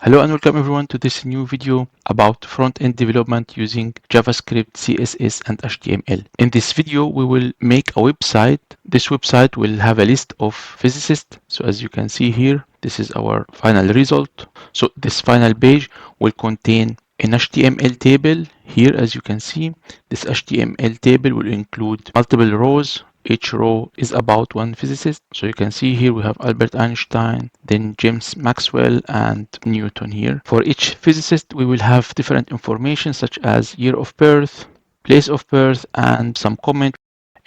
Hello and welcome everyone to this new video about front-end development using JavaScript, CSS and HTML. In this video, we will make a website. This website will have a list of physicists. So as you can see here, this is our final result. So this final page will contain an HTML table. Here, as you can see, this HTML table will include multiple rows. Each row is about one physicist. So you can see here we have Albert Einstein, then James Maxwell and Newton here. For each physicist, we will have different information such as year of birth, place of birth, and some comment.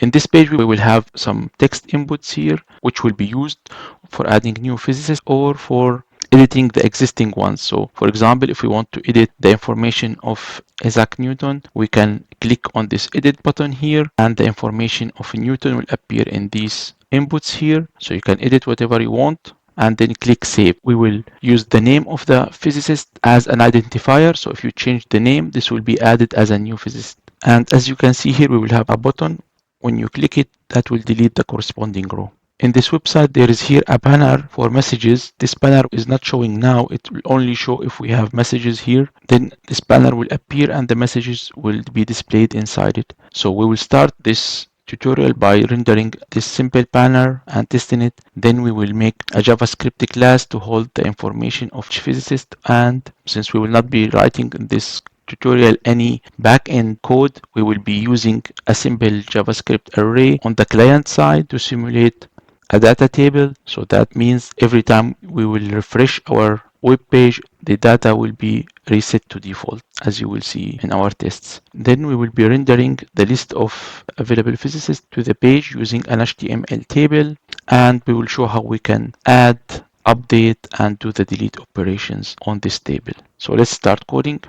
In this page, we will have some text inputs here, which will be used for adding new physicists or for editing the existing ones. So for example, if we want to edit the information of Isaac Newton, we can click on this edit button here and the information of Newton will appear in these inputs here. So you can edit whatever you want and then click save. We will use the name of the physicist as an identifier. So if you change the name, this will be added as a new physicist. And as you can see here, we will have a button. When you click it, that will delete the corresponding row. In this website, there is here a banner for messages. This banner is not showing now. It will only show if we have messages here. Then this banner will appear and the messages will be displayed inside it. So we will start this tutorial by rendering this simple banner and testing it. Then we will make a JavaScript class to hold the information of physicist. And since we will not be writing this tutorial any backend code, we will be using a simple JavaScript array on the client side to simulate a data table. So that means every time we will refresh our web page, the data will be reset to default, as you will see in our tests. Then we will be rendering the list of available physicists to the page using an HTML table, and we will show how we can add, update, and do the delete operations on this table. So let's start coding.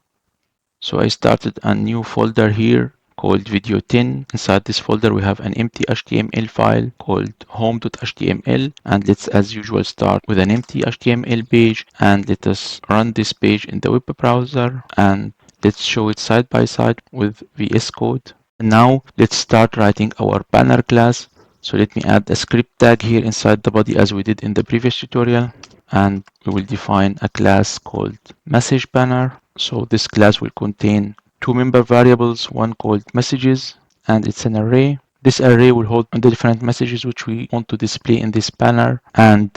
So I started a new folder here called video 10. Inside this folder, we have an empty HTML file called home.html. And let's, as usual, start with an empty HTML page. And let us run this page in the web browser. And let's show it side by side with vscode. And now let's start writing our banner class. So let me add a script tag here inside the body as we did in the previous tutorial. And we will define a class called message banner. So this class will contain two member variables, one called messages, and it's an array. This array will hold the different messages which we want to display in this banner. And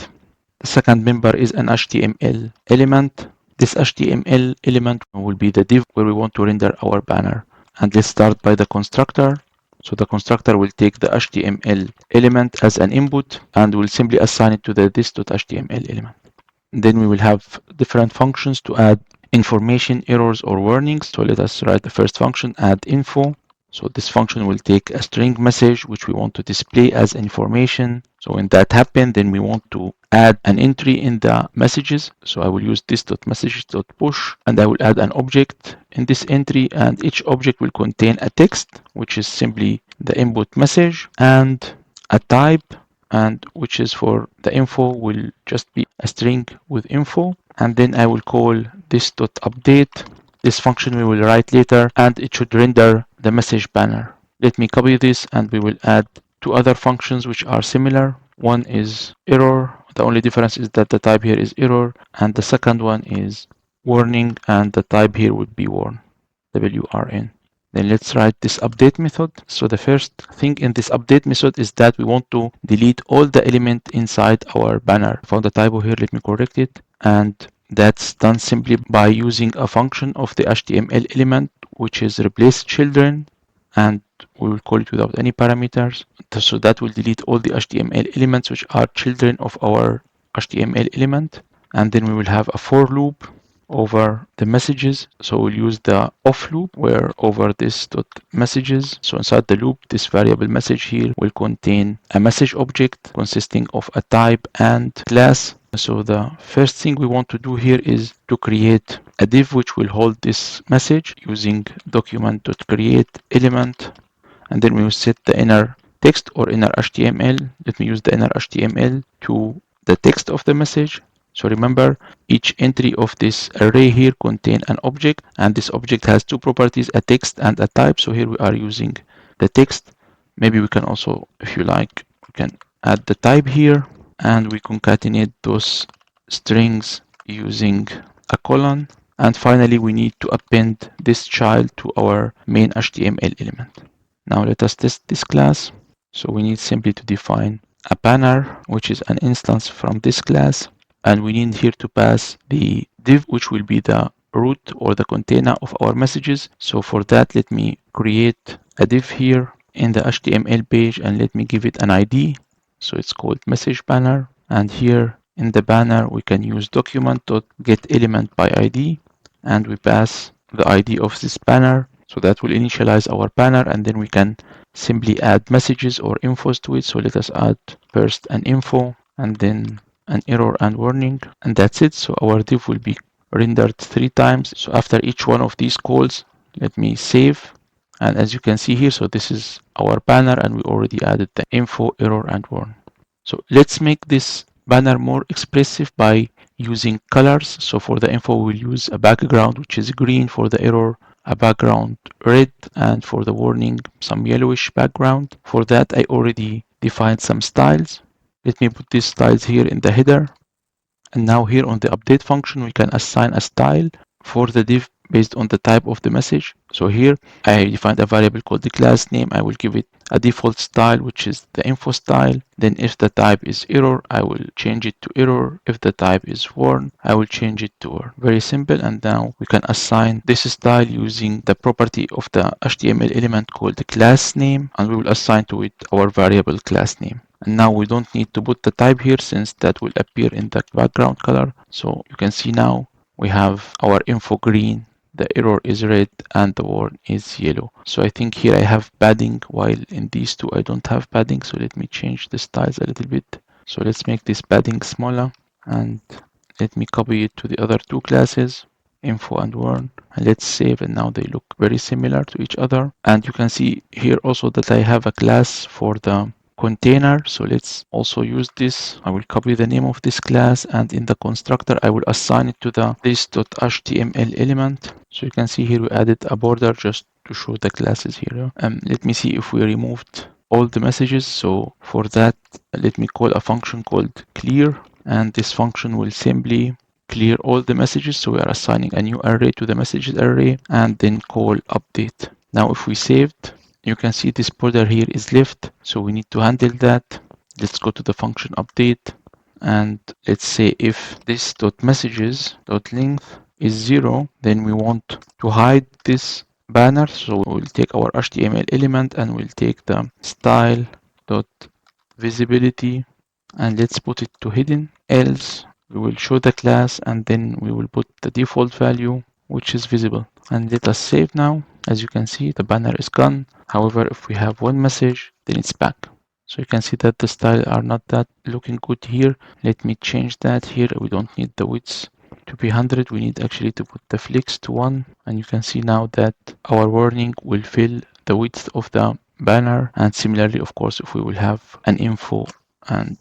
the second member is an HTML element. This HTML element will be the div where we want to render our banner. And let's start by the constructor. So the constructor will take the HTML element as an input and will simply assign it to the this.html element. Then we will have different functions to add information, errors, or warnings. So let us write the first function, add info. So this function will take a string message which we want to display as information. So when that happens, then we want to add an entry in the messages. So I will use this.messages.push and I will add an object in this entry, and each object will contain a text which is simply the input message and a type, and which is for the info will just be a string with info. And then I will call this.update. This function we will write later, and it should render the message banner. Let me copy this and we will add two other functions which are similar. One is error. The only difference is that the type here is error, and the second one is warning, and the type here would be warn, WRN. Then let's write this update method. So the first thing in this update method is that we want to delete all the element inside our banner. I found a typo here, let me correct it. And that's done simply by using a function of the HTML element, which is replace children, and we will call it without any parameters. So that will delete all the HTML elements which are children of our HTML element. And then we will have a for loop over the messages. So we'll use the off loop where over this dot messages. So inside the loop, this variable message here will contain a message object consisting of a type and class. So the first thing we want to do here is to create a div which will hold this message using document.create element, and then we will set the inner text or inner HTML. Let me use the inner HTML to the text of the message. So remember, each entry of this array here contain an object, and this object has two properties, a text and a type. So here we are using the text. Maybe we can also, if you like, we can add the type here, and we concatenate those strings using a colon, and finally we need to append this child to our main HTML element. Now let us test this class. So we need simply to define a banner, which is an instance from this class, and we need here to pass the div, which will be the root or the container of our messages. So for that, let me create a div here in the HTML page and let me give it an ID. So it's called message banner, and here in the banner we can use document.getElementById, and we pass the ID of this banner. So that will initialize our banner, and then we can simply add messages or infos to it. So let us add first an info and then an error and warning, and that's it. So our div will be rendered 3 times. So after each one of these calls, let me save. And as you can see here, so this is our banner, and we already added the info, error, and warn. So let's make this banner more expressive by using colors. So for the info, we'll use a background which is green, for the error a background red, and for the warning some yellowish background. For that, I already defined some styles. Let me put these styles here in the header. And now here on the update function, we can assign a style for the div based on the type of the message. So here I defined a variable called the class name. I will give it a default style, which is the info style. Then if the type is error, I will change it to error. If the type is warn, I will change it to warn. Very simple. And now we can assign this style using the property of the HTML element called the class name, and we will assign to it our variable class name. And now we don't need to put the type here, since that will appear in the background color. So you can see now we have our info green, the error is red, and the warn is yellow. So I think here I have padding, while in these two I don't have padding. So let me change the styles a little bit. So let's make this padding smaller, and let me copy it to the other two classes, info and warn, and let's save. And now they look very similar to each other. And you can see here also that I have a class for the container. So let's also use this. I will copy the name of this class, and in the constructor I will assign it to the this.html element. So you can see here we added a border just to show the classes here. Let me see if we removed all the messages. So for that, let me call a function called clear, and this function will simply clear all the messages. So we are assigning a new array to the messages array, and then call update. Now if we saved, you can see this border here is left, so we need to handle that. Let's go to the function update, and let's say if this dot messages dot length is 0, then we want to hide this banner. So we'll take our HTML element and we'll take the style dot visibility, and let's put it to hidden. Else we will show the class, and then we will put the default value, which is visible. And let us save now. As you can see, the banner is gone. However, if we have one message, then it's back. So you can see that the style are not that looking good here. Let me change that here. We don't need the width to be 100. We need actually to put the flex to 1. And you can see now that our warning will fill the width of the banner. And similarly, of course, if we will have an info and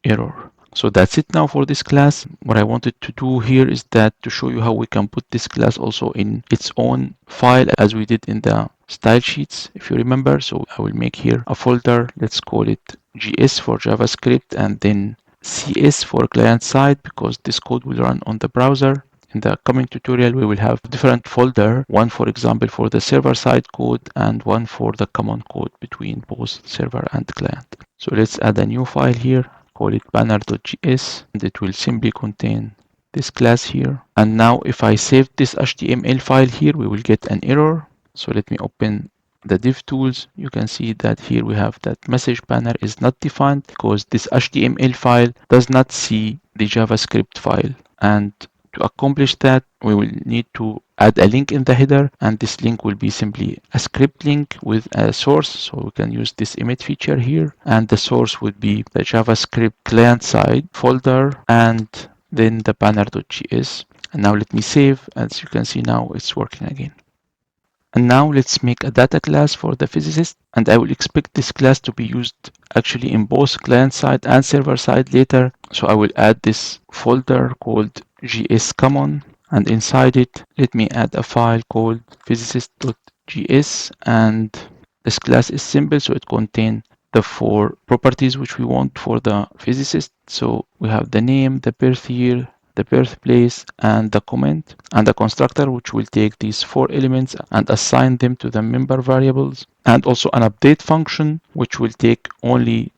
error. So that's it now for this class. What I wanted to do here is that to show you how we can put this class also in its own file, as we did in the style sheets, if you remember. So I will make here a folder. Let's call it GS for JavaScript, and then CS for client side, because this code will run on the browser. In the coming tutorial, we will have different folder, one for example for the server side code and one for the common code between both server and client. So let's add a new file here, call it banner.js, and it will simply contain this class here. And now if I save this HTML file here, we will get an error. So let me open the div tools. You can see that here we have that message banner is not defined because this HTML file does not see the JavaScript file. And to accomplish that, we will need to add a link in the header, and this link will be simply a script link with a source. So we can use this emit feature here, and the source would be the JavaScript client side folder and then the banner.js. And now let me save. As you can see now it's working again. And now let's make a data class for the physicist, and I will expect this class to be used actually in both client side and server side later. So I will add this folder called gscommon, and inside it let me add a file called physicist.js, and this class is simple, so it contains the 4 properties which we want for the physicist. So we have the name, the birth year, the birthplace, and the comment, and a constructor which will take these 4 elements and assign them to the member variables, and also an update function which will take only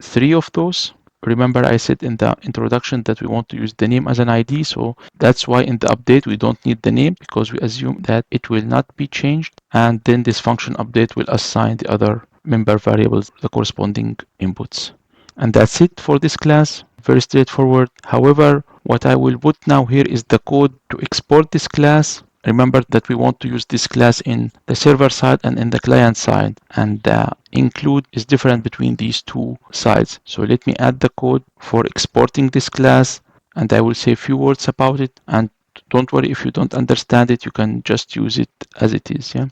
3 of those. Remember, I said in the introduction that we want to use the name as an ID, so that's why in the update we don't need the name, because we assume that it will not be changed, and then this function update will assign the other member variables the corresponding inputs. And that's it for this class. Very straightforward. However, what I will put now here is the code to export this class. Remember that we want to use this class in the server side and in the client side, and the include is different between these two sides. So let me add the code for exporting this class, and I will say a few words about it. And don't worry, if you don't understand it, you can just use it as it is. Yeah.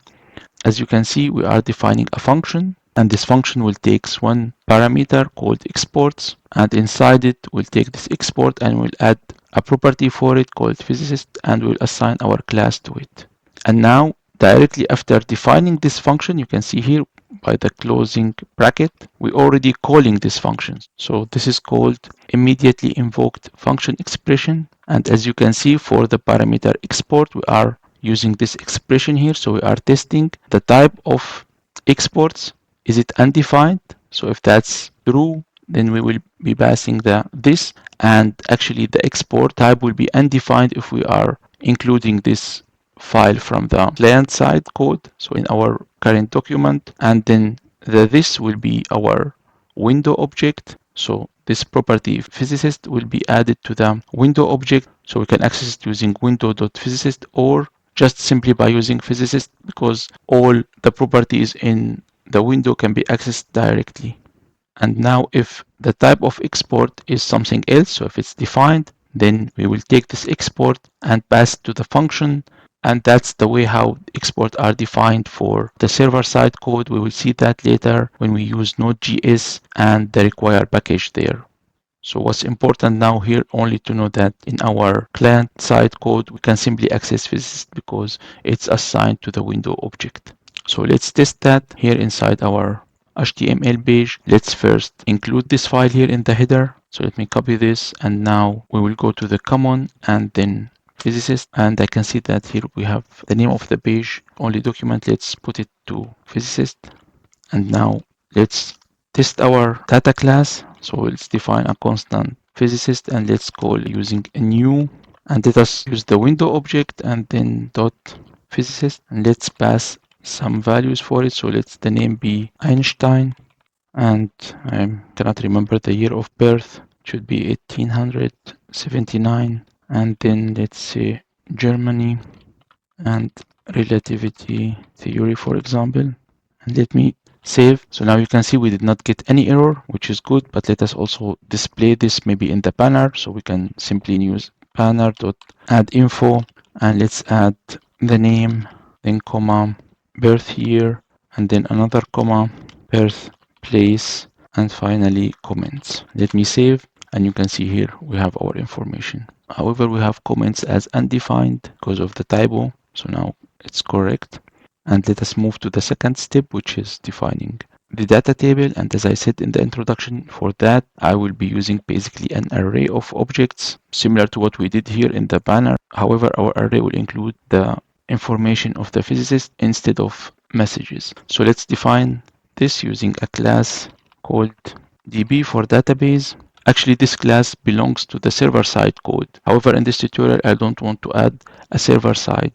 As you can see, we are defining a function, and this function will take one parameter called exports, and inside it we'll take this export and we'll add a property for it called Physicist, and we'll assign our class to it. And now directly after defining this function, you can see here by the closing bracket, we already calling this function. So this is called immediately invoked function expression. And as you can see, for the parameter export, we are using this expression here. So we are testing the type of exports. Is it undefined? So if that's true, then we will be passing this, and actually the export type will be undefined if we are including this file from the client side code, so in our current document, and then this will be our window object. So this property physicist will be added to the window object, so we can access it using window.physicist or just simply by using physicist, because all the properties in the window can be accessed directly. And now if the type of export is something else, so if it's defined, then we will take this export and pass it to the function. And that's the way how exports are defined for the server side code. We will see that later when we use Node.js and the required package there. So what's important now here only to know that in our client side code, we can simply access Physicist because it's assigned to the window object. So let's test that here inside our HTML page. Let's first include this file here in the header. So let me copy this, and now we will go to the common and then Physicist, and I can see that here we have the name of the page only document. Let's put it to Physicist, and now let's test our data class. So let's define a constant Physicist, and let's call using a new, and let us use the window object and then dot Physicist, and let's pass some values for it. So let's the name be Einstein, and I cannot remember the year of birth. It should be 1879, and then let's say Germany and relativity theory, for example, and let me save. So now you can see we did not get any error, which is good, but let us also display this maybe in the banner. So we can simply use banner.add info, and let's add the name, then comma, birth year, and then another comma, birthplace, and finally comments. Let me save, and you can see here we have our information. However, we have comments as undefined because of the typo. So now it's correct. And let us move to the second step, which is defining the data table. And as I said in the introduction, for that, I will be using basically an array of objects similar to what we did here in the banner. However, our array will include the information of the physicist instead of messages. So let's define this using a class called DB for database. Actually, this class belongs to the server-side code. However, in this tutorial, I don't want to add a server-side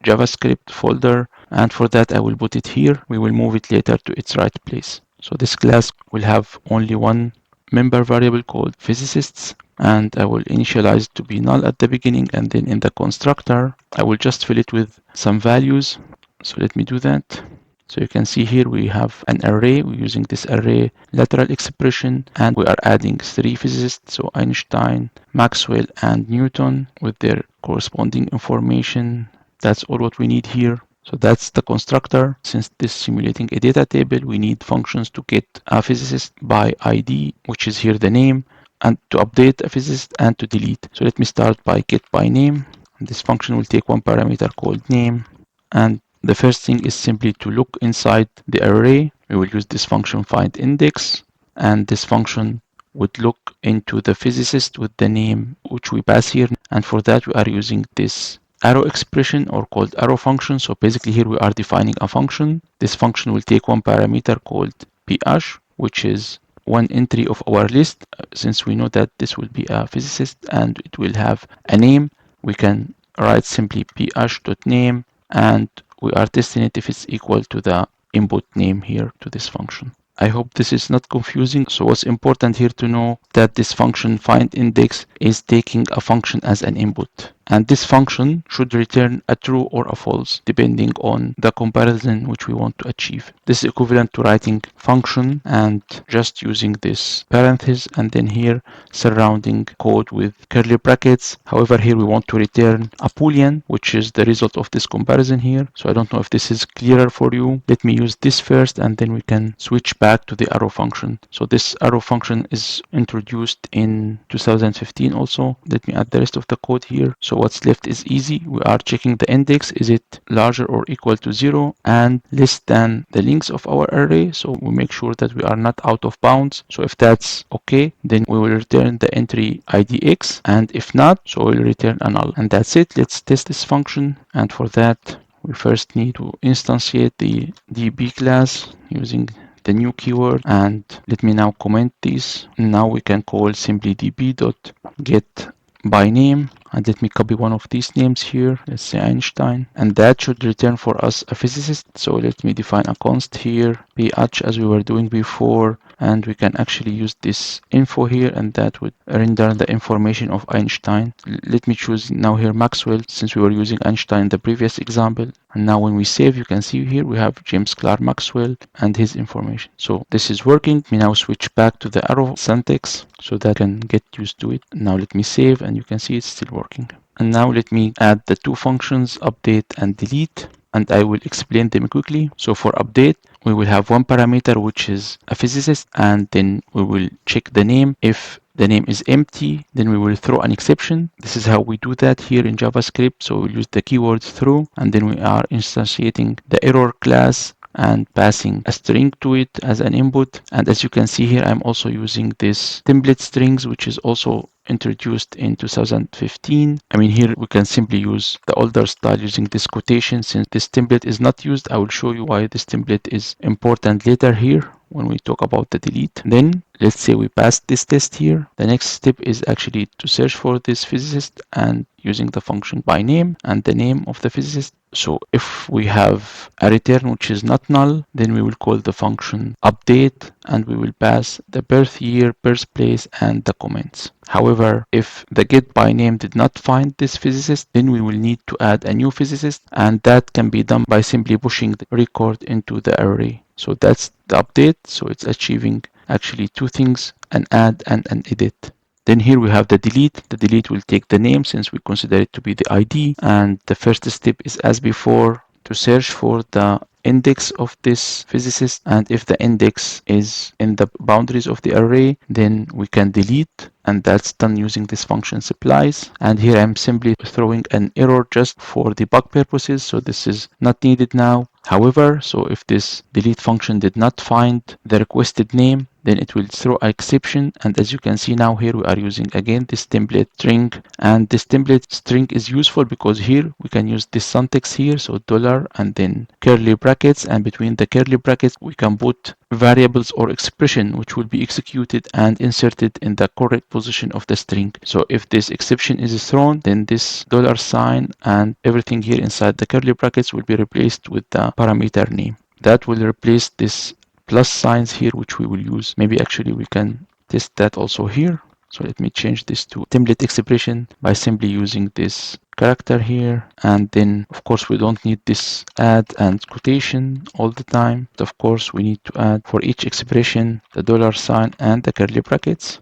JavaScript folder, and for that I will put it here. We will move it later to its right place. So this class will have only one member variable called Physicists, and I will initialize it to be null at the beginning, and then in the constructor I will just fill it with some values. So let me do that. So you can see here we have an array. We're using this array lateral expression, and we are adding 3 physicists, so Einstein, Maxwell, and Newton with their corresponding information. That's all what we need here. So that's the constructor. Since this is simulating a data table, we need functions to get a physicist by ID, which is here the name, and to update a physicist and to delete. So let me start by get by name. This function will take one parameter called name, and the first thing is simply to look inside the array. We will use this function find index, and this function would look into the physicist with the name which we pass here. And for that, we are using this arrow expression or called arrow function. So basically here we are defining a function. This function will take one parameter called ph, which is one entry of our list. Since we know that this will be a physicist and it will have a name, we can write simply ph.name, and we are testing it if it's equal to the input name here to this function. I hope this is not confusing. So what's important here to know that this function find index is taking a function as an input. And this function should return a true or a false depending on the comparison which we want to achieve. This is equivalent to writing function and just using this parenthesis and then here surrounding code with curly brackets. However, here we want to return a boolean, which is the result of this comparison here. So I don't know if this is clearer for you. Let me use this first and then we can switch back to the arrow function. So this arrow function is introduced in 2015 also. Let me add the rest of the code here. So what's left is easy. We are checking the index. Is it larger or equal to 0 and less than the length of our array? So we make sure that we are not out of bounds. So if that's okay, then we will return the entry idx, and if not, so we'll return a null. And that's it. Let's test this function. And for that, we first need to instantiate the db class using the new keyword. And let me now comment this. Now we can call simply db.get by name, and let me copy one of these names here. Let's say Einstein, and that should return for us a physicist. So let me define a const here, ph, as we were doing before, and we can actually use this info here, and that would render the information of Einstein. Let me choose now here Maxwell, since we were using Einstein in the previous example. And now when we save, you can see here we have James Clerk Maxwell and his information. So this is working. Let me now switch back to the arrow syntax so that I can get used to it. Now let me save, and you can see it's still working. And now let me add the two functions, update and delete, and I will explain them quickly. So for update, we will have one parameter which is a physicist, and then we will check the name. If the name is empty, then we will throw an exception. This is how we do that here in JavaScript. So we'll use the keyword throw, and then we are instantiating the error class and passing a string to it as an input. And as you can see here, I'm also using this template strings, which is also introduced in 2015. I mean, here we can simply use the older style using this quotation. Since this template is not used, I will show you why this template is important later here when we talk about the delete. Then let's say we passed this test here. The next step is actually to search for this physicist and using the function by name and the name of the physicist. So if we have a return which is not null, then we will call the function update and we will pass the birth year, birthplace, and the comments. However, if the get by name did not find this physicist, then we will need to add a new physicist, and that can be done by simply pushing the record into the array. So that's the update. So it's achieving actually two things, an add and an edit. Then here we have the delete. The delete will take the name since we consider it to be the ID. And the first step is as before to search for the index of this physicist. And if the index is in the boundaries of the array, then we can delete. And that's done using this function supplies. And here I'm simply throwing an error just for debug purposes. So this is not needed now. However, so if this delete function did not find the requested name, then it will throw an exception. And as you can see now here, we are using again this template string. And this template string is useful because here we can use this syntax here. So dollar and then curly brackets. And between the curly brackets, we can put variables or expression which will be executed and inserted in the correct position of the string. So if this exception is thrown, then this dollar sign and everything here inside the curly brackets will be replaced with the parameter name. That will replace this plus signs here, which we will use. Maybe actually we can test that also here. So let me change this to template expression by simply using this character here. And then of course we don't need this add and quotation all the time. But of course we need to add for each expression the dollar sign and the curly brackets.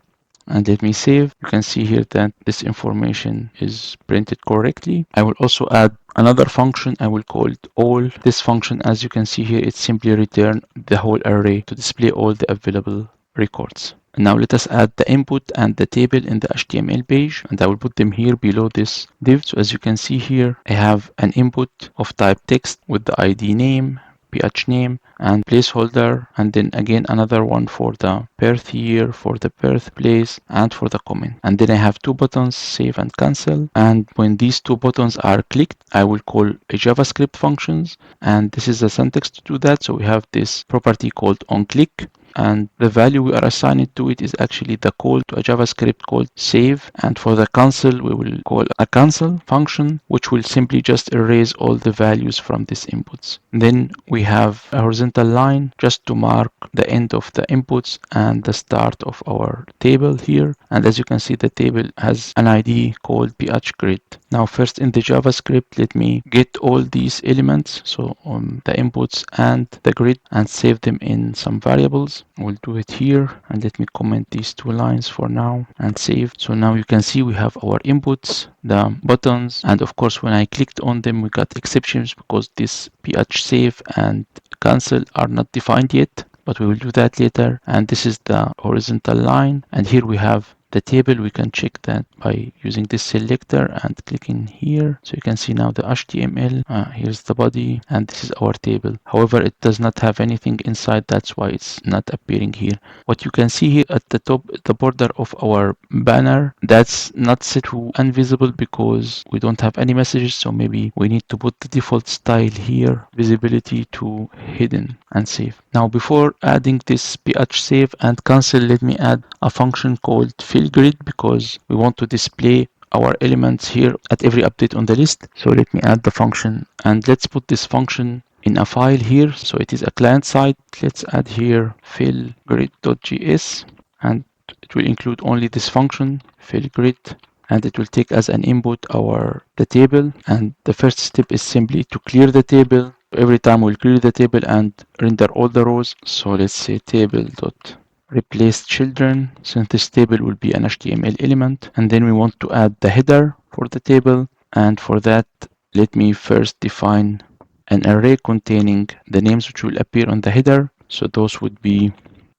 And let me save. You can see here that this information is printed correctly. I will also add another function. I will call it all. This function, as you can see here, it simply returns the whole array to display all the available records. And now let us add the input and the table in the HTML page, and I will put them here below this div. So as you can see here, I have an input of type text with the ID name, ph name and placeholder, and then again another one for the birth year, for the birthplace, and for the comment. And then I have two buttons, save and cancel. And when these two buttons are clicked, I will call a JavaScript functions, and this is the syntax to do that. So we have this property called onClick, and the value we are assigning to it is actually the call to a JavaScript called save. And for the cancel, we will call a cancel function, which will simply just erase all the values from these inputs. Then we have a horizontal line just to mark the end of the inputs and the start of our table here. And as you can see, the table has an ID called phgrid. Now first in the JavaScript, let me get all these elements, so the inputs and the grid, and save them in some variables. We'll do it here, and let me comment these two lines for now and save. So now you can see we have our inputs, the buttons, and of course when I clicked on them we got exceptions because this ph save and cancel are not defined yet, but we will do that later. And this is the horizontal line, and here we have the table. We can check that by using this selector and clicking here. So you can see now the HTML, here's the body, and this is our table. However, it does not have anything inside, that's why it's not appearing here. What you can see here at the top, the border of our banner, that's not set to invisible because we don't have any messages, so maybe we need to put the default style here, visibility to hidden, and save. Now before adding this ph save and cancel, let me add a function called grid because we want to display our elements here at every update on the list. So let me add the function, and let's put this function in a file here. So it is a client side. Let's add here fillgrid.js, and it will include only this function fillgrid, and it will take as an input the table. And the first step is simply to clear the table. Every time we'll clear the table and render all the rows. So let's say table dot replace children, since this table will be an HTML element. And then we want to add the header for the table, and for that let me first define an array containing the names which will appear on the header. So those would be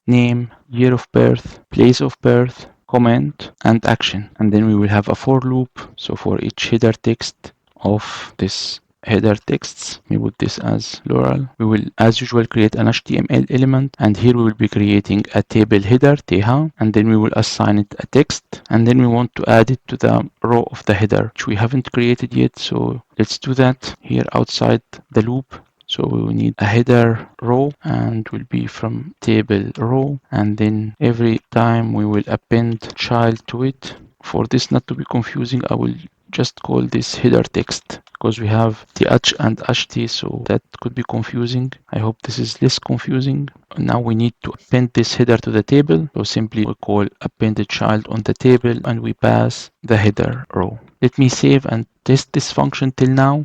name, year of birth, place of birth, comment, and action. And then we will have a for loop. So for each header text of this header texts, we put this as plural. We will as usual create an HTML element, and here we will be creating a table header teha, and then we will assign it a text, and then we want to add it to the row of the header which we haven't created yet. So let's do that here outside the loop. So we will need a header row, and will be from table row, and then every time we will append child to it. For this not to be confusing, I will just call this header text because we have th and ht, so that could be confusing. I hope this is less confusing. Now we need to append this header to the table, so simply we call append child on the table, and we pass the header row. Let me save and test this function till now.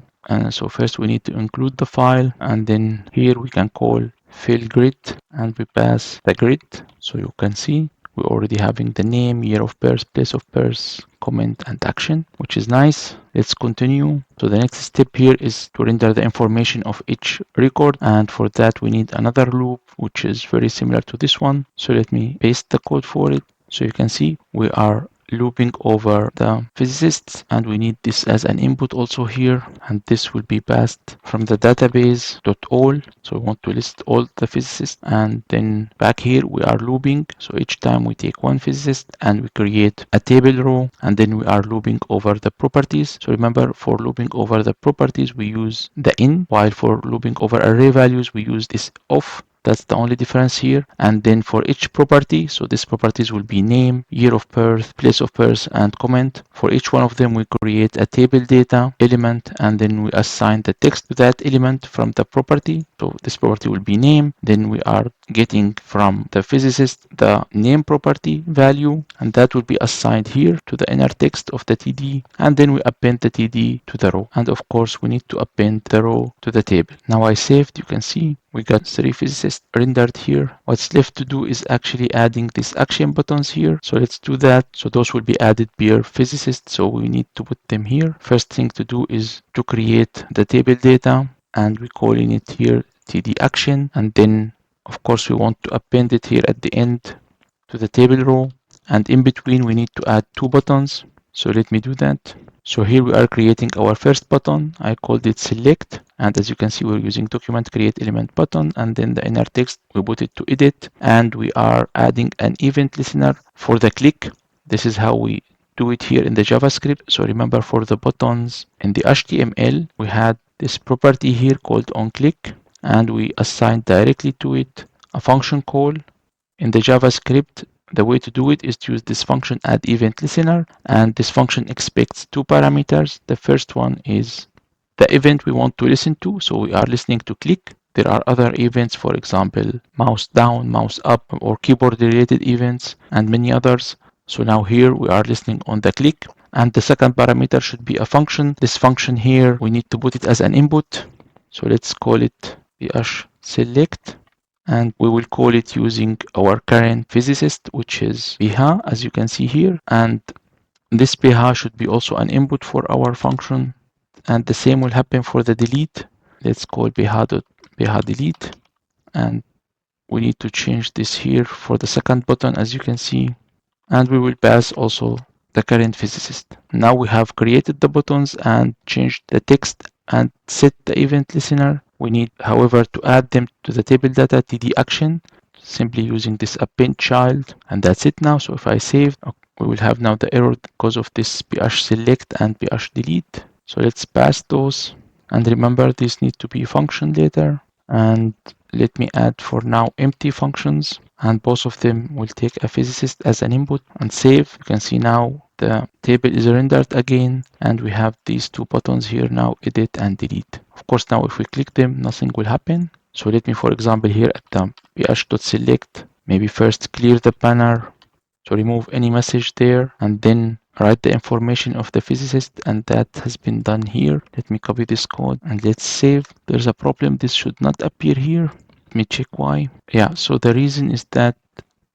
So first we need to include the file, and then here we can call fill grid, and we pass the grid. So you can see we're already having the name, year of birth, place of birth, comment, and action, which is nice. Let's continue. So the next step here is to render the information of each record, and for that we need another loop which is very similar to this one. So let me paste the code for it. So you can see we are looping over the physicists, and we need this as an input also here, and this will be passed from the database .all. So we want to list all the physicists, and then back here we are looping. So each time we take one physicist and we create a table row, and then we are looping over the properties. So remember, for looping over the properties we use the in, while for looping over array values we use this off. That's the only difference here. And then for each property, so these properties will be name, year of birth, place of birth, and comment. For each one of them we create a table data element, and then we assign the text to that element from the property. So this property will be name. Then we are getting from the physicist the name property value, and that will be assigned here to the inner text of the TD, and then we append the TD to the row. And of course we need to append the row to the table. Now I saved. You can see we got 3 physicists rendered here. What's left to do is actually adding these action buttons here. So let's do that. So those will be added per physicist, so we need to put them here. First thing to do is to create the table data, and we calling it here td action, and then of course we want to append it here at the end to the table row, and in between we need to add 2 buttons. So let me do that. So here we are creating our first button. I called it select. And as you can see, we're using document create element button. And then the inner text, we put it to edit. And we are adding an event listener for the click. This is how we do it here in the JavaScript. So remember, for the buttons in the HTML, we had this property here called onClick. And we assigned directly to it a function call. In the JavaScript, the way to do it is to use this function add event listener, and this function expects two parameters. The first one is the event we want to listen to, so we are listening to click. There are other events, for example, mouse down, mouse up, or keyboard related events, and many others. So now here we are listening on the click, and the second parameter should be a function. This function here, we need to put it as an input. So let's call it select, and we will call it using our current physicist, which is bh, as you can see here. And this bh should be also an input for our function, and the same will happen for the delete. Let's call bh delete, and we need to change this here for the second button, as you can see, and we will pass also the current physicist. Now we have created the buttons and changed the text and set the event listener. We need, however, to add them to the table data td action, simply using this append child, and that's it now. So if I save, we will have now the error because of this ph select and ph delete. So let's pass those, and remember, these need to be function later. And let me add for now empty functions, and both of them will take a physicist as an input and save. You can see now the table is rendered again, and we have these two buttons here now, edit and delete. Of course, now if we click them, nothing will happen. So let me, for example, here at the ph.select, maybe first clear the banner to remove any message there, and then write the information of the physicist, and that has been done here. Let me copy this code and let's save. There's a problem, this should not appear here. Let me check why. Yeah, so the reason is that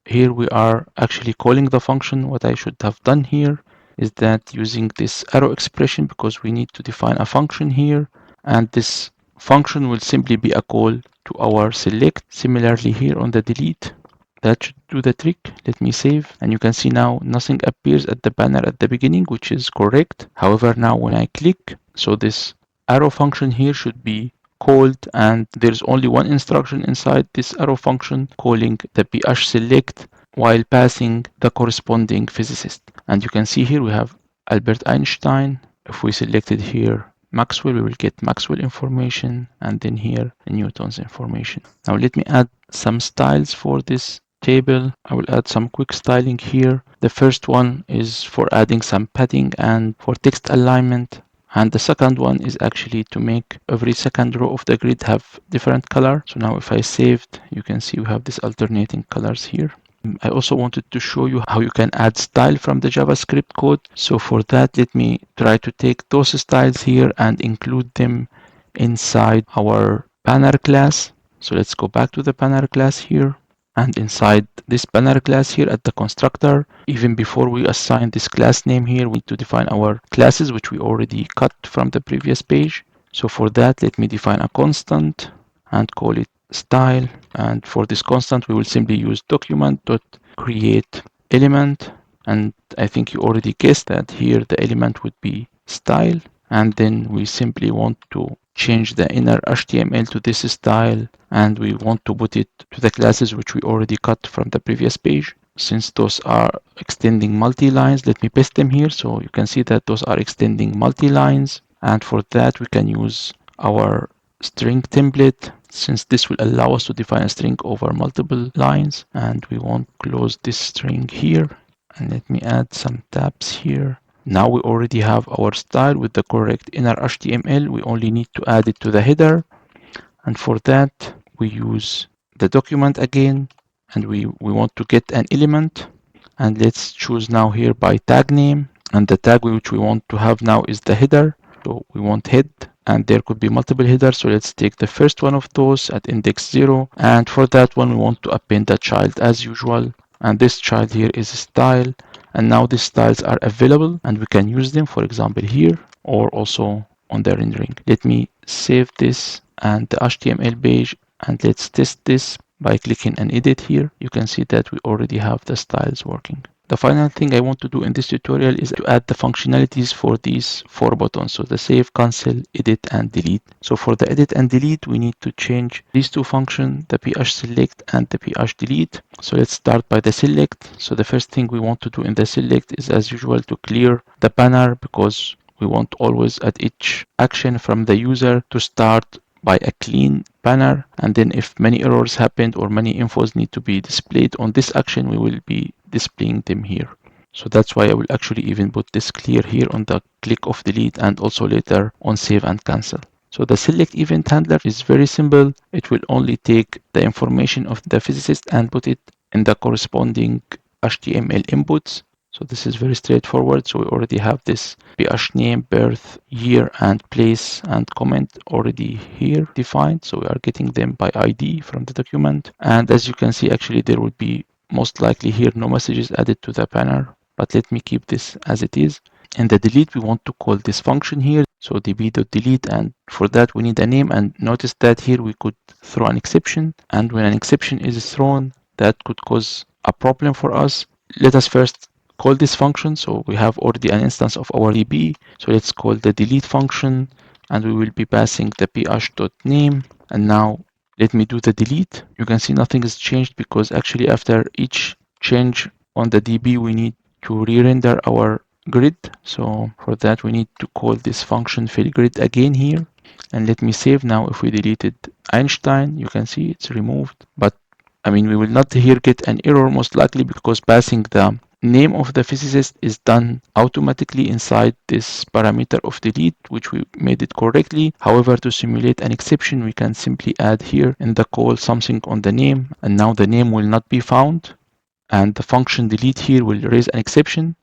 here we are actually calling the function. What I should have done here is that using this arrow expression, because we need to define a function here, and this function will simply be a call to our select. Similarly here on the delete, that should do the trick. Let me save, and you can see now nothing appears at the banner at the beginning, which is correct. However, now when I click, so this arrow function here should be called, and there's only one instruction inside this arrow function, calling the ph select while passing the corresponding physicist. And you can see here we have Albert Einstein. If we selected here Maxwell, we will get Maxwell information, and then here Newton's information. Now let me add some styles for this table. I will add some quick styling here. The first one is for adding some padding and for text alignment. And the second one is actually to make every second row of the grid have different color. So now if I saved, you can see we have these alternating colors here. I also wanted to show you how you can add style from the JavaScript code. So for that, let me try to take those styles here and include them inside our banner class. So let's go back to the banner class here. And inside this banner class here at the constructor, even before we assign this class name here, we need to define our classes, which we already cut from the previous page. So for that, let me define a constant and call it style. And for this constant, we will simply use document.create element. And I think you already guessed that here the element would be style. And then we simply want to change the inner HTML to this style, and we want to put it to the classes which we already cut from the previous page. Since those are extending multi-lines, let me paste them here. So you can see that those are extending multi-lines, and for that we can use our string template, since this will allow us to define a string over multiple lines, and we won't close this string here. And let me add some tabs here. Now we already have our style with the correct inner HTML. We only need to add it to the header. And for that, we use the document again, and we want to get an element. And let's choose now here by tag name. And the tag which we want to have now is the header. So we want head, and there could be multiple headers. So let's take the first one of those at index 0. And for that one, we want to append the child as usual. And this child here is style. And now these styles are available, and we can use them, for example, here or also on the rendering. Let me save this and the HTML page, and let's test this by clicking and edit here. You can see that we already have the styles working. The final thing I want to do in this tutorial is to add the functionalities for these 4 buttons. So the save, cancel, edit, and delete. So for the edit and delete, we need to change these 2 functions, the ph select and the ph delete. So let's start by the select. So the first thing we want to do in the select is, as usual, to clear the banner, because we want always at each action from the user to start by a clean banner, and then if many errors happened or many infos need to be displayed on this action, we will be displaying them here. So that's why I will actually even put this clear here on the click of delete and also later on save and cancel. So the select event handler is very simple. It will only take the information of the physicist and put it in the corresponding HTML inputs. So this is very straightforward. So we already have this ph name, birth, year, and place and comment already here defined. So we are getting them by ID from the document. And as you can see, actually there will be most likely here no messages added to the banner, but let me keep this as it is. In the delete, we want to call this function here. So db.delete, and for that we need a name, and notice that here we could throw an exception, and when an exception is thrown, that could cause a problem for us. Let us first call this function. So we have already an instance of our db, so let's call the delete function, and we will be passing the ph.name. And now let me do the delete. You can see nothing has changed, because actually after each change on the db we need to re-render our grid. So for that we need to call this function fillGrid again here, and let me save. Now if we deleted Einstein, you can see it's removed, but I mean we will not here get an error most likely, because passing the name of the physicist is done automatically inside this parameter of delete, which we made it correctly. However, to simulate an exception, we can simply add here in the call something on the name, and now the name will not be found, and the function delete here will raise an exception.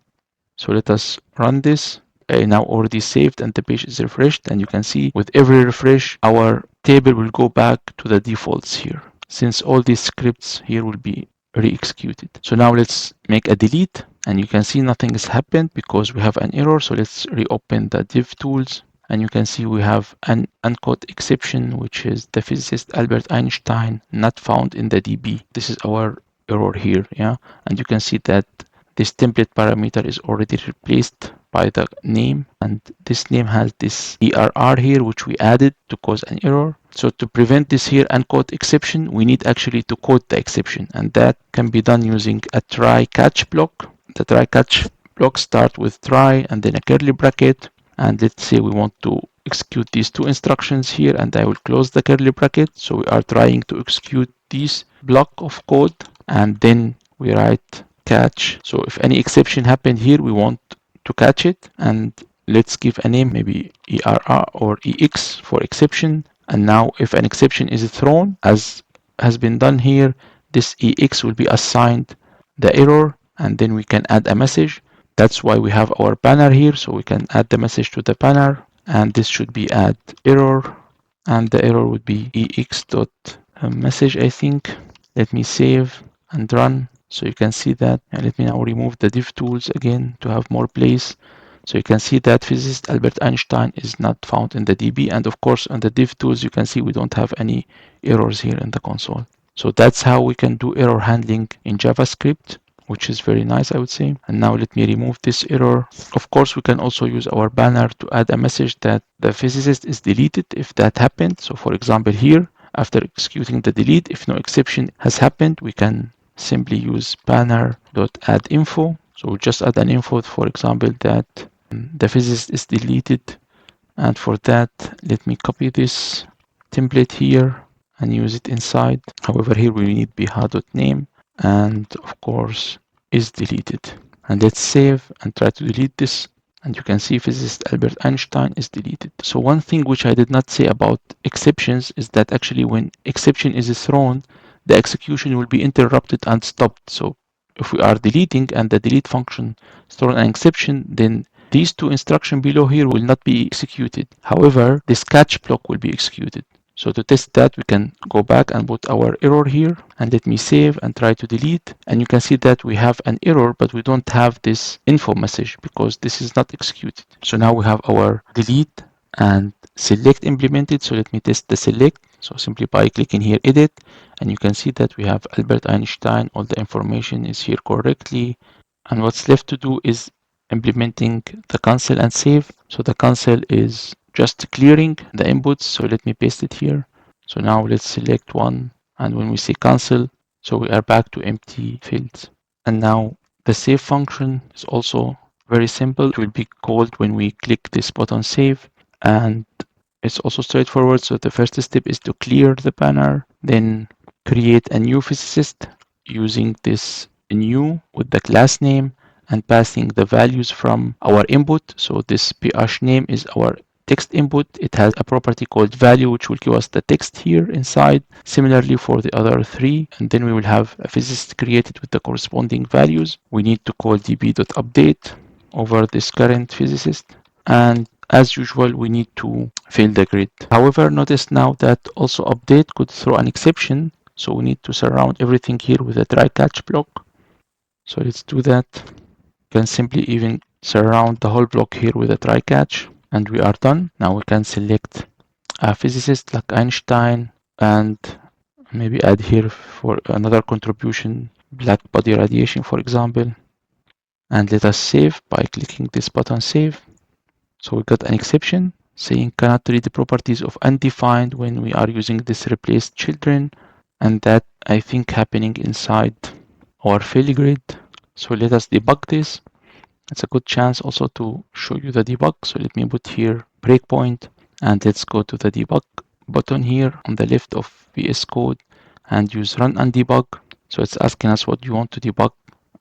So let us run this. Now already saved and the page is refreshed, and you can see with every refresh our table will go back to the defaults here, since all these scripts here will be re-executed. So now let's make a delete, and you can see nothing has happened because we have an error. So let's reopen the div tools, and you can see we have an uncaught exception, which is the physicist Albert Einstein not found in the DB. This is our error here, yeah, and you can see that this template parameter is already replaced by the name, and this name has this err here, which we added to cause an error. So to prevent this here uncaught exception, we need actually to code the exception, and that can be done using a try catch block. The try catch block starts with try and then a curly bracket, and let's say we want to execute these 2 instructions here, and I will close the curly bracket. So we are trying to execute this block of code, and then we write catch. So if any exception happened here, we want to catch it, and let's give a name, maybe err or ex for exception. And now if an exception is thrown, as has been done here, this ex will be assigned the error, and then we can add a message. That's why we have our banner here, so we can add the message to the banner, and this should be add error, and the error would be ex.message, I think. Let me save and run. So you can see that, and let me now remove the div tools again to have more place. So you can see that physicist Albert Einstein is not found in the DB, and of course on the div tools you can see we don't have any errors here in the console. So that's how we can do error handling in JavaScript, which is very nice, I would say. And now let me remove this error. Of course, we can also use our banner to add a message that the physicist is deleted if that happened. So for example here, after executing the delete, if no exception has happened, we can simply use banner.addInfo. So we'll just add an info, for example, that the physicist is deleted. And for that, let me copy this template here and use it inside. However, here we need bh.name, and of course is deleted. And let's save and try to delete this. And you can see physicist Albert Einstein is deleted. So one thing which I did not say about exceptions is that actually when exception is thrown, the execution will be interrupted and stopped. So if we are deleting and the delete function throws an exception, then these 2 instructions below here will not be executed. However, this catch block will be executed. So to test that, we can go back and put our error here, and let me save and try to delete. And you can see that we have an error, but we don't have this info message because this is not executed. So now we have our delete and select implemented. So let me test the select. So simply by clicking here, edit, and you can see that we have Albert Einstein. All the information is here correctly. And what's left to do is implementing the cancel and save. So the cancel is just clearing the inputs. So let me paste it here. So now let's select one. And when we say cancel, so we are back to empty fields. And now the save function is also very simple. It will be called when we click this button save. And it's also straightforward. So the first step is to clear the banner, then create a new physicist using this new with the class name and passing the values from our input. So this ph name is our text input. It has a property called value, which will give us the text here inside. Similarly for the other three, and then we will have a physicist created with the corresponding values. We need to call db.update over this current physicist. And as usual, we need to fill the grid. However, notice now that also update could throw an exception. So we need to surround everything here with a try catch block. So let's do that. We can simply even surround the whole block here with a try catch, and we are done. Now we can select a physicist like Einstein and maybe add here for another contribution, black body radiation, for example. And let us save by clicking this button save. So we got an exception saying cannot read the properties of undefined when we are using this replace children, and that I think happening inside our fail grid. So let us debug this. It's a good chance also to show you the debug. So let me put here breakpoint, and let's go to the debug button here on the left of vscode and use run and debug. So it's asking us what you want to debug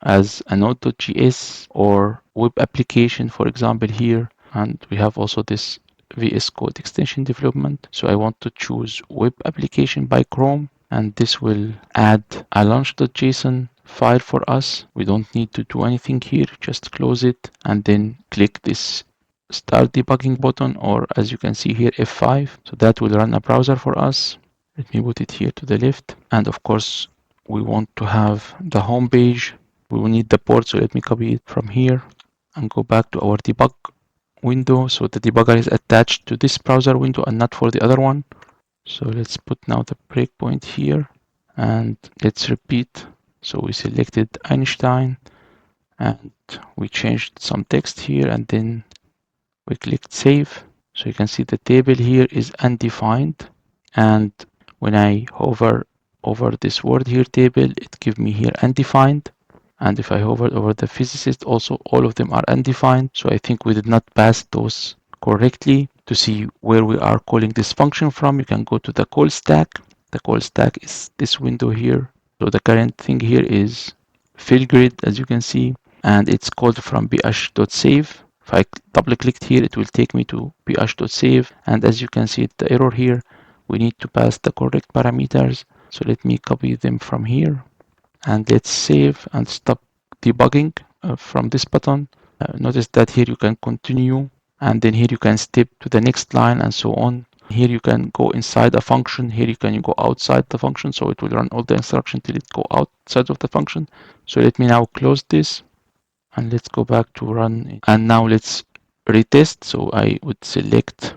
as a node.js or web application, for example, here. And we have also this VS Code extension development. So I want to choose web application by Chrome, and this will add a launch.json file for us. We don't need to do anything here, just close it and then click this start debugging button, or as you can see here, F5. So that will run a browser for us. Let me put it here to the left. And of course, we want to have the home page. We will need the port, so let me copy it from here and go back to our debug window. So the debugger is attached to this browser window and not for the other one. So let's put now the breakpoint here and let's repeat. So we selected Einstein and we changed some text here and then we clicked save. So you can see the table here is undefined, and when I hover over this word here table, it gives me here undefined. And if I hover over the physicist, also all of them are undefined. So I think we did not pass those correctly. To see where we are calling this function from, you can go to the call stack. The call stack is this window here. So the current thing here is fill grid, as you can see, and it's called from ph.save. If I double click here, it will take me to ph.save. And as you can see, the error here, we need to pass the correct parameters. So let me copy them from here. And let's save and stop debugging from this button. Notice that here you can continue, and then here you can step to the next line and so on. Here you can go inside a function. Here you can go outside the function. So it will run all the instructions till it go outside of the function. So let me now close this and let's go back to run. And now let's retest. So I would select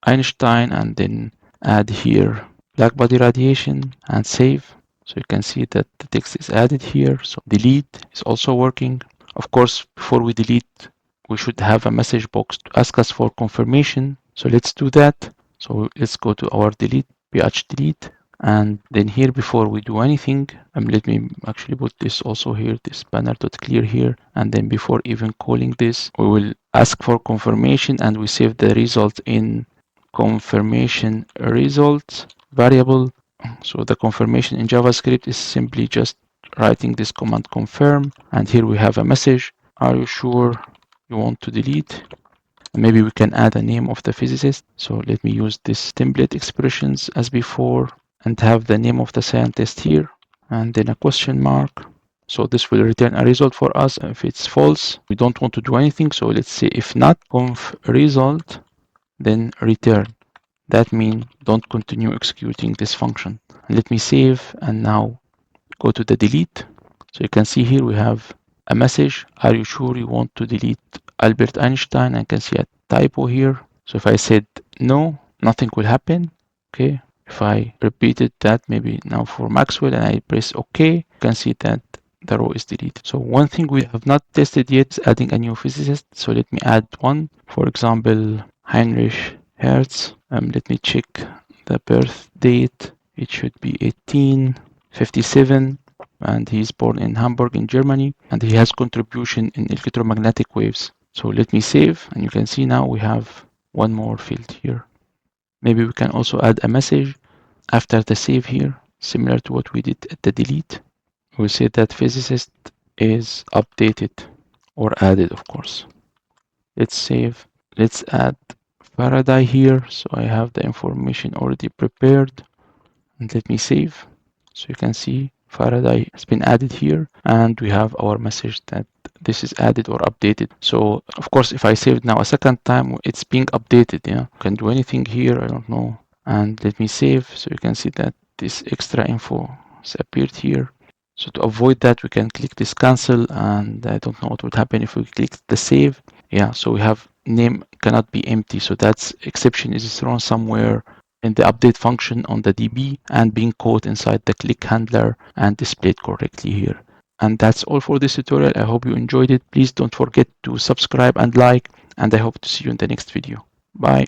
Einstein and then add here black body radiation and save. So you can see that the text is added here. So delete is also working. Of course, before we delete, we should have a message box to ask us for confirmation. So let's do that. So let's go to our delete, ph delete. And then here, before we do anything, let me actually put this also here, this banner.clear here. And then before even calling this, we will ask for confirmation and we save the result in confirmation results variable. So the confirmation in JavaScript is simply just writing this command confirm, and here we have a message. Are you sure you want to delete? And maybe we can add a name of the physicist. So let me use this template expressions as before and have the name of the scientist here and then a question mark. So this will return a result for us. If it's false, we don't want to do anything. So let's say if not conf result, then return. That means don't continue executing this function. Let me save and now go to the delete. So you can see here we have a message. Are you sure you want to delete Albert Einstein? I can see a typo here. So if I said no, nothing will happen. Okay. If I repeated that maybe now for Maxwell and I press OK, you can see that the row is deleted. So one thing we have not tested yet is adding a new physicist. So let me add one. For example, Heinrich Hertz. Let me check the birth date. It should be 1857, and he's born in Hamburg in Germany, and he has contribution in electromagnetic waves. So let me save, and you can see now we have one more field here. Maybe we can also add a message after the save here, similar to what we did at the delete. We'll say that physicist is updated or added, of course. Let's save. Let's add Faraday here. So I have the information already prepared. And let me save. So you can see Faraday has been added here, and we have our message that this is added or updated. So of course, if I save it now a second time, it's being updated. Yeah, you can do anything here. I don't know. And let me save. So you can see that this extra info has appeared here. So to avoid that, we can click this cancel, and I don't know what would happen if we click the save. Yeah, so we have name cannot be empty. So that's exception is thrown somewhere in the update function on the DB and being caught inside the click handler and displayed correctly here. And that's all for this tutorial. I hope you enjoyed it. Please don't forget to subscribe and like, and I hope to see you in the next video. Bye.